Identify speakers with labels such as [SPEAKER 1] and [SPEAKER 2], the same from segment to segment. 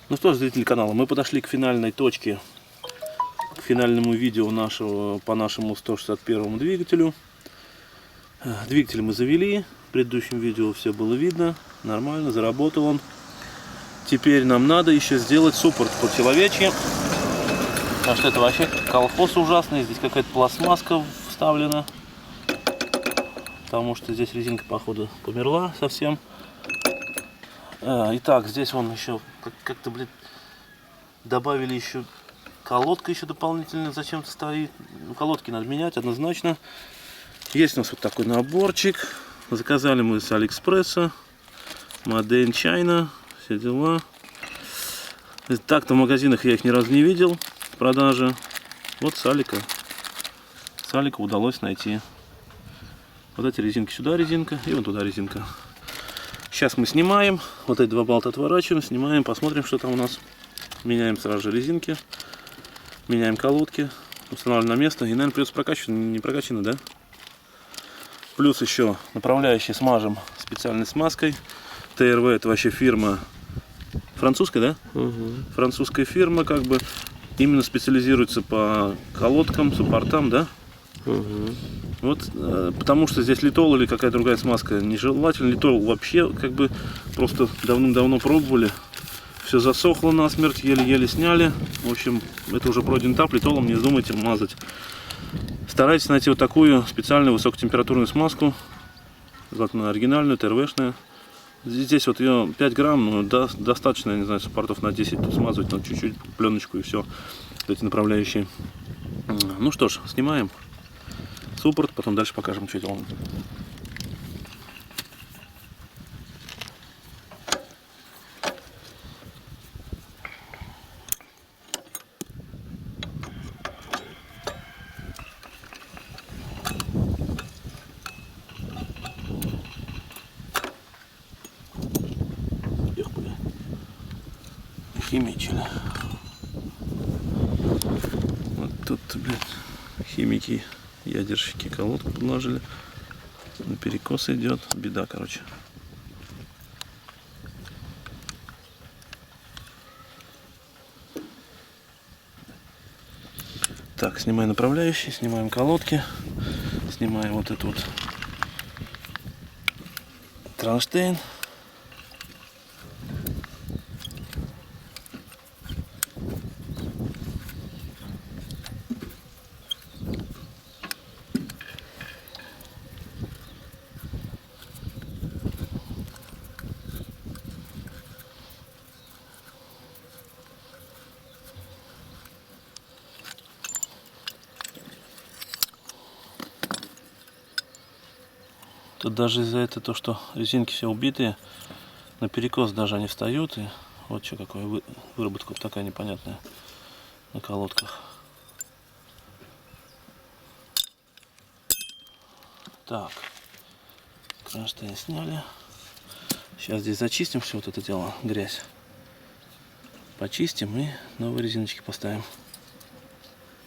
[SPEAKER 1] Ну что ж, зрители канала, мы подошли к финальной точке, к финальному видео нашего, по нашему 161 двигателю. Двигатель мы завели, в предыдущем видео все было видно, нормально, заработал он. Теперь нам надо еще сделать суппорт по-человечьи. Потому что это вообще колхоз ужасный, здесь какая-то пластмасска вставлена. Потому что здесь резинка, походу, померла совсем. Итак, здесь вон еще как-то, блин, добавили еще колодка еще дополнительно зачем-то стоит. Ну, колодки надо менять однозначно. Есть у нас вот такой наборчик. Заказали мы с Алиэкспресса. Made in China. Все дела. Так-то в магазинах я их ни разу не видел в продаже. Вот с Алика удалось найти. Вот эти резинки, сюда резинка и вот туда резинка. Сейчас мы снимаем. Вот эти два болта отворачиваем, снимаем, посмотрим, что там у нас. Меняем сразу же резинки. Меняем колодки. Устанавливаем на место. И, наверное, придется прокачивать. Не прокачано, да? Плюс еще направляющие смажем специальной смазкой. ТРВ это вообще фирма французская, да?
[SPEAKER 2] Угу.
[SPEAKER 1] Французская фирма, как бы именно специализируется по колодкам, суппортам, да?
[SPEAKER 2] Угу.
[SPEAKER 1] Вот, потому что здесь литол или какая-то другая смазка нежелательно. Литол вообще как бы просто давным-давно пробовали. Все засохло насмерть, еле-еле сняли. В общем, это уже пройденный этап, литолом не вздумайте мазать. Старайтесь найти вот такую специальную высокотемпературную смазку. Желательно оригинальную, ТРВшную. Здесь вот ее 5 грамм, ну, достаточно, я не знаю, суппортов на 10 тут смазывать, надо чуть-чуть пленочку и все. Эти направляющие. Ну что ж, снимаем суппорт, потом дальше покажем, что делаем. Химичили. Вот тут, блядь, химики, ядерщики колодку подложили. На перекос идет. Беда, короче. Так, снимаем направляющие, снимаем колодки, снимаем вот этот вот кронштейн. Тут даже из-за этого, то, что резинки все убитые, на перекос даже они встают. И вот что, какая выработка такая непонятная на колодках. Так, кронштейн сняли. Сейчас здесь зачистим все вот это дело, грязь. Почистим и новые резиночки поставим.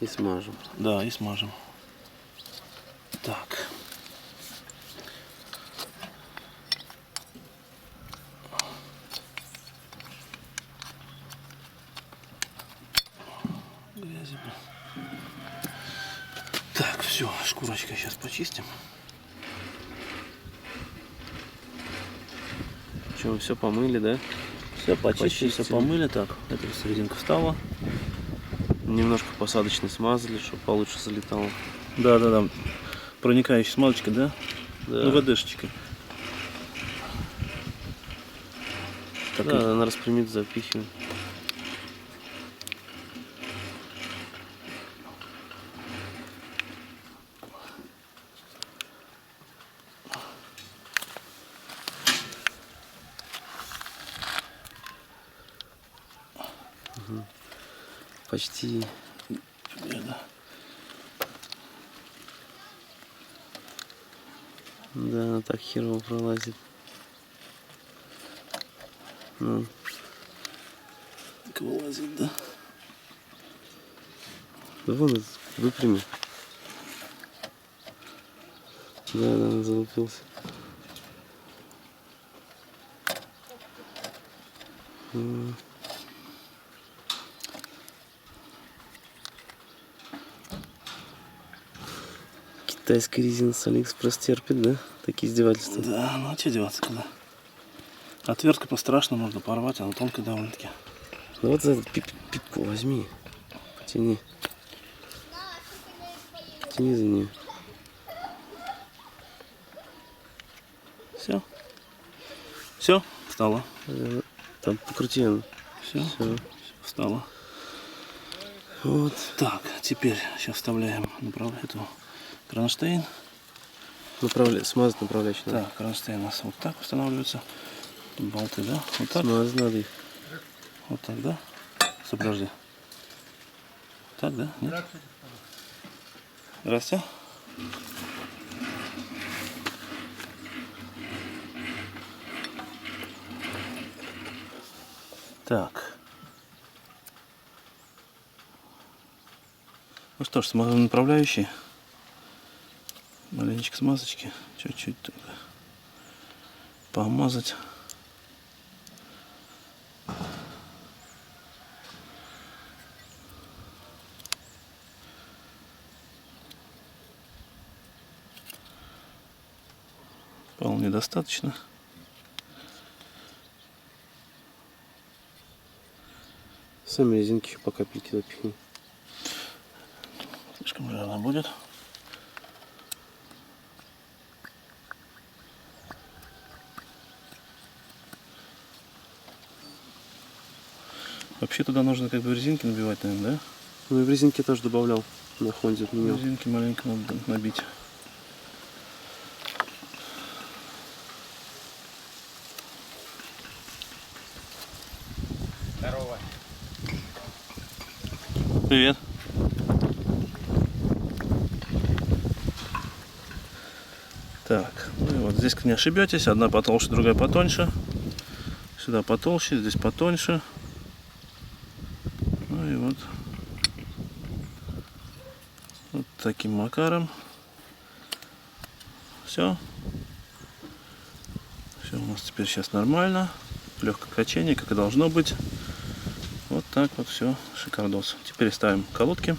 [SPEAKER 2] И смажем.
[SPEAKER 1] Да, и смажем. Так. Грязи. Так, все, шкурочкой сейчас почистим.
[SPEAKER 2] Что, все помыли, да?
[SPEAKER 1] Все почистили, все помыли. Так, эта серединка встала.
[SPEAKER 2] Немножко посадочный смазали, чтобы получше залетало.
[SPEAKER 1] Да. Проникающая смазочка, да?
[SPEAKER 2] Да.
[SPEAKER 1] Ну, ВДшечка. Так,
[SPEAKER 2] да, она распрямит, запихиваем. Угу. Почти. Да, она так херово пролазит. Ну.
[SPEAKER 1] как вылазит, да?
[SPEAKER 2] Да вон, выпрями. Да, залупился. Китайская резина с Алиэкспресс терпит, да? Такие издевательства.
[SPEAKER 1] Да, ну а что деваться когда? Отвертка пострашно, можно порвать, она тонкая довольно-таки.
[SPEAKER 2] Ну вот за эту пипку возьми. Потяни. Потяни за нее.
[SPEAKER 1] Все. Все, встала.
[SPEAKER 2] Там покрути она.
[SPEAKER 1] Все,
[SPEAKER 2] Все.
[SPEAKER 1] встала.
[SPEAKER 2] Вот.
[SPEAKER 1] Так, теперь сейчас вставляем эту кронштейн.
[SPEAKER 2] Смазать направляющий. надо.
[SPEAKER 1] Так, кронштейн у нас вот так устанавливается. Болты, да? Вот так.
[SPEAKER 2] Смазать надо их.
[SPEAKER 1] Вот так, да? Подожди. Так, да? Нет? Здрасте. Так. Ну что ж, смазываем направляющие. Маленечко смазочки. Чуть-чуть только помазать. Вполне достаточно.
[SPEAKER 2] Сами резинки еще по капельке запихни.
[SPEAKER 1] Слишком жирно будет. Вообще туда нужно как бы резинки набивать, наверное, да?
[SPEAKER 2] Ну и в резинке тоже добавлял. На Хонде отменял.
[SPEAKER 1] Резинки маленько надо набить.
[SPEAKER 3] Здорово.
[SPEAKER 1] Привет. Так, ну и вот здесь не ошибетесь. Одна потолще, другая потоньше. Сюда потолще, здесь потоньше. Ну и вот. Вот таким макаром. Все. Все у нас теперь сейчас нормально. Легкое качение, как и должно быть. Вот так вот все, шикардос. Теперь ставим колодки.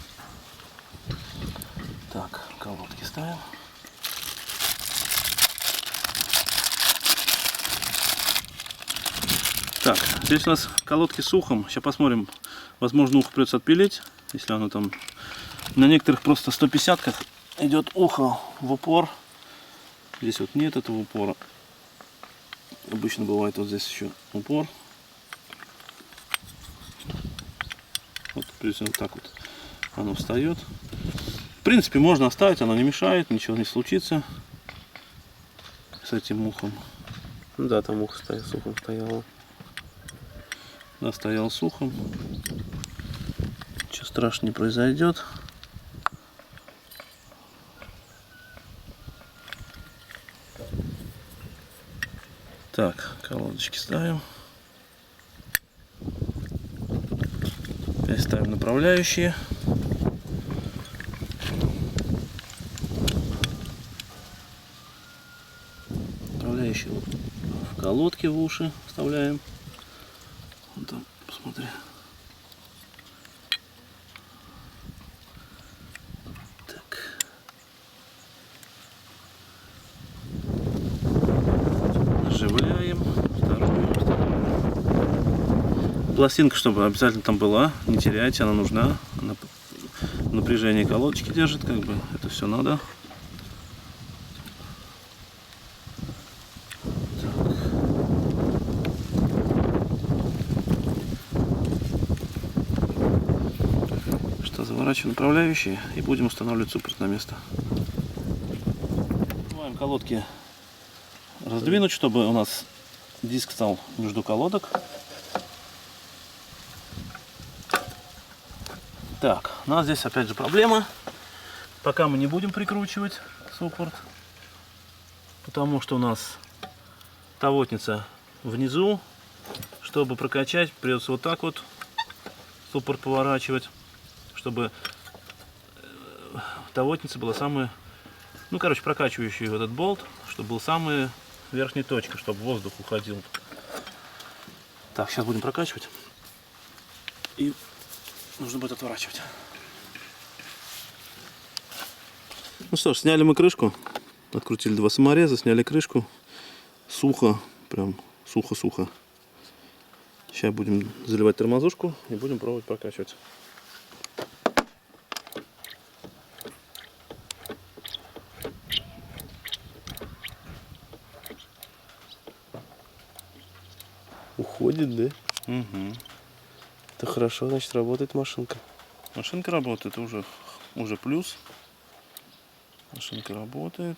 [SPEAKER 1] Так, колодки ставим. Так, здесь у нас колодки с ухом. Сейчас посмотрим. Возможно, ухо придется отпилить. Если оно там... На некоторых просто 150-ках идет ухо в упор. Здесь вот нет этого упора. Обычно бывает вот здесь еще упор. Вот, прежде вот так вот оно встает. В принципе, можно оставить, оно не мешает, ничего не случится с этим ухом.
[SPEAKER 2] Ну да, там ухо с ухом стояло.
[SPEAKER 1] Да, стоял с ухом. Ничего страшного не произойдет. Так, колодочки ставим. Опять ставим направляющие. Направляющие в колодки в уши вставляем. Вон там, посмотри. Так. Наживляем. Вторую вставляем. Пластинка, чтобы обязательно там была, не теряйте, она нужна. Она напряжение колодочки держит, как бы это все надо. Заворачиваем направляющие и будем устанавливать суппорт на место. Успеваем колодки раздвинуть, чтобы у нас диск стал между колодок. Так, у нас здесь опять же проблема. Пока мы не будем прикручивать суппорт, потому что у нас тавотница внизу. Чтобы прокачать, придется вот так вот суппорт поворачивать, чтобы тавотница была самая, ну короче, прокачивающий этот болт, чтобы был самая верхняя точка, чтобы воздух уходил. Так, сейчас будем прокачивать и нужно будет отворачивать. Ну что ж, сняли мы крышку. Открутили 2 самореза, сняли крышку. Сухо, прям сухо-сухо. Сейчас будем заливать тормозушку и будем пробовать прокачивать.
[SPEAKER 2] Уходит, да?
[SPEAKER 1] Угу.
[SPEAKER 2] Это хорошо, значит, работает машинка.
[SPEAKER 1] Машинка работает, это уже плюс. Машинка работает.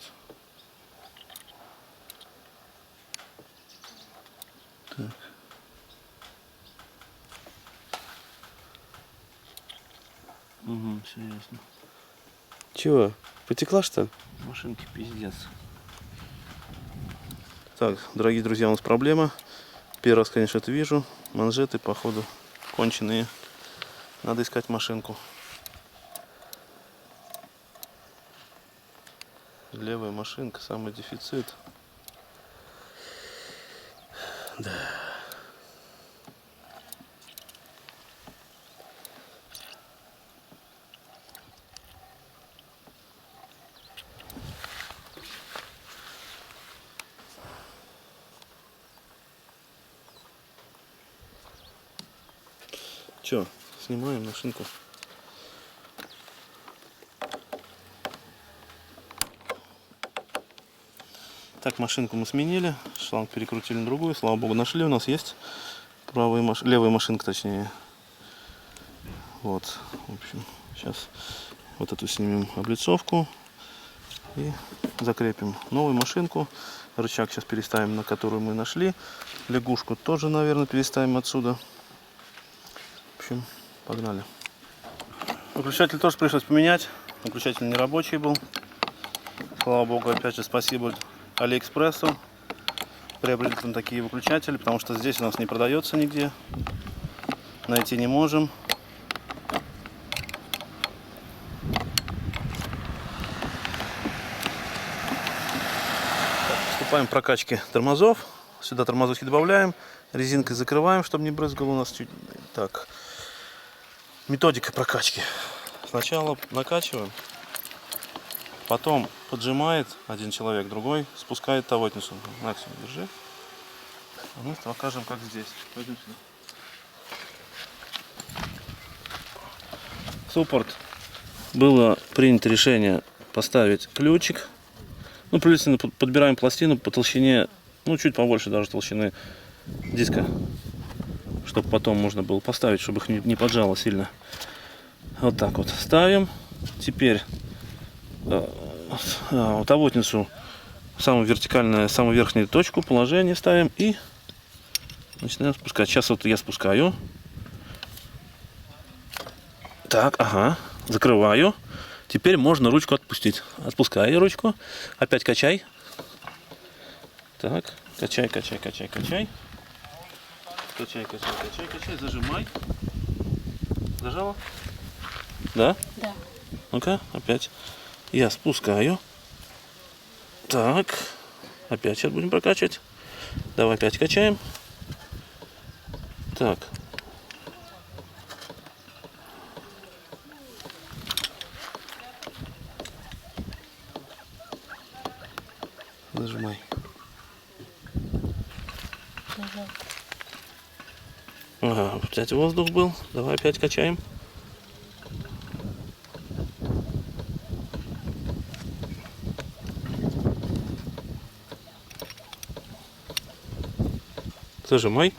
[SPEAKER 1] Так. Угу, все ясно.
[SPEAKER 2] Чего? Потекла, что ли?
[SPEAKER 1] Машинки пиздец. Так, дорогие друзья, у нас проблема. Первый раз, конечно, это вижу. Манжеты, походу, конченые. Надо искать машинку. Левая машинка, самый дефицит. Да. Че, снимаем машинку. Так, машинку мы сменили, шланг перекрутили на другую, слава богу, нашли, у нас есть левая машинка, точнее. Вот, в общем, сейчас вот эту снимем облицовку и закрепим новую машинку. Рычаг сейчас переставим, на которую мы нашли. Лягушку тоже, наверное, переставим отсюда. В общем, погнали. Выключатель тоже пришлось поменять. Выключатель не рабочий был. Слава богу, опять же, спасибо Алиэкспрессу. Приобрели там такие выключатели, потому что здесь у нас не продается нигде. Найти не можем. Приступаем к прокачке тормозов. Сюда тормозочки добавляем. Резинкой закрываем, чтобы не брызгало у нас чуть. Так. Методика прокачки. Сначала накачиваем. Потом поджимает один человек, другой спускает тавотницу. Максимум держи. А мы покажем, как здесь. Пойдем сюда. Суппорт. Было принято решение поставить ключик. Ну, плюсенно подбираем пластину по толщине, ну, чуть побольше даже толщины диска. Чтобы потом можно было поставить, чтобы их не поджало сильно. Вот так вот ставим. Теперь тавотницу в самую вертикальную, самую верхнюю точку положение ставим и начинаем спускать. Сейчас вот я спускаю. Так, ага, закрываю. Теперь можно ручку отпустить. Отпускаю ручку. Опять качай. Так, качай, качай, качай, качай. Качай, качай, качай, качай. Зажимай. Зажала? Да?
[SPEAKER 3] Да.
[SPEAKER 1] Ну-ка, опять. Я спускаю. Так. Опять сейчас будем прокачивать. Давай опять качаем. Так. Зажимай.
[SPEAKER 3] Нажал.
[SPEAKER 1] Ага, опять воздух был. Давай опять качаем. Зажимай.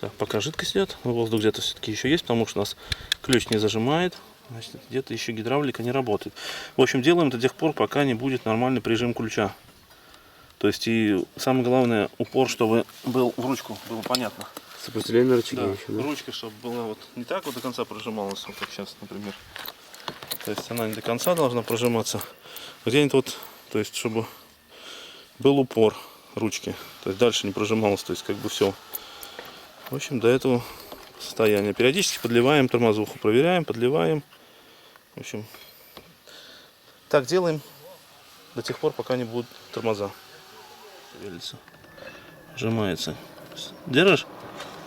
[SPEAKER 1] Так, пока жидкость идет, но воздух где-то все-таки еще есть, потому что у нас ключ не зажимает. Значит, где-то еще гидравлика не работает. В общем, делаем до тех пор, пока не будет нормальный прижим ключа. То есть и самое главное, упор, чтобы был в ручку, было понятно.
[SPEAKER 2] Сопротивление на рычаге
[SPEAKER 1] Да,
[SPEAKER 2] еще, да?
[SPEAKER 1] ручка, чтобы была вот не так вот до конца прожималась, вот как сейчас, например. То есть она не до конца должна прожиматься. Где-нибудь вот, то есть чтобы был упор ручки. То есть дальше не прожималось, то есть как бы все. В общем, до этого состояния. Периодически подливаем тормозуху, проверяем, подливаем. В общем, так делаем до тех пор, пока не будут тормоза. Шевелится, сжимается. Держишь?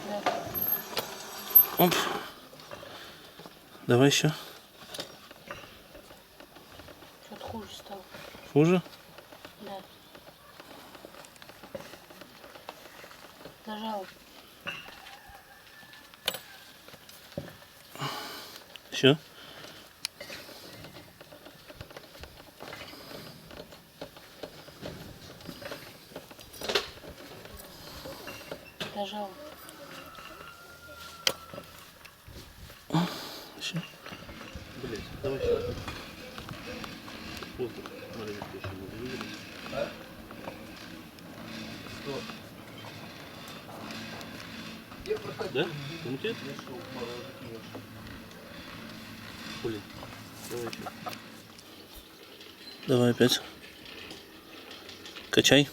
[SPEAKER 3] Да.
[SPEAKER 1] Оп. Давай еще. хуже?
[SPEAKER 3] Да. Зажал.
[SPEAKER 1] Все?
[SPEAKER 3] Зажал.
[SPEAKER 1] Все. Блять, давай сейчас. Воздух маленько еще надо выделить. Да? Комитет? Блин, давай еще. Давай опять. Качай.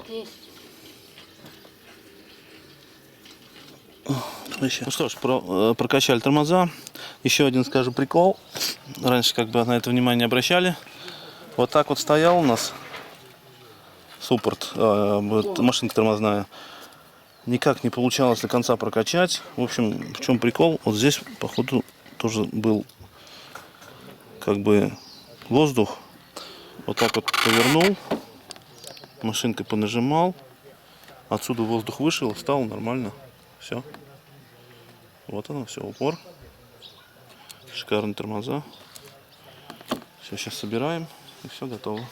[SPEAKER 3] Здесь.
[SPEAKER 1] Еще. Ну что ж, прокачали тормоза. Еще один, скажу, прикол. Раньше как бы на это внимание не обращали. Вот так вот стоял у нас суппорт, машинка тормозная. Никак не получалось до конца прокачать. В общем, в чем прикол? Вот здесь, походу, тоже был как бы воздух. Вот так вот повернул. Машинкой понажимал. Отсюда воздух вышел, встал нормально. Все. Вот оно, все, упор. Шикарные тормоза. Все, сейчас собираем, и все готово.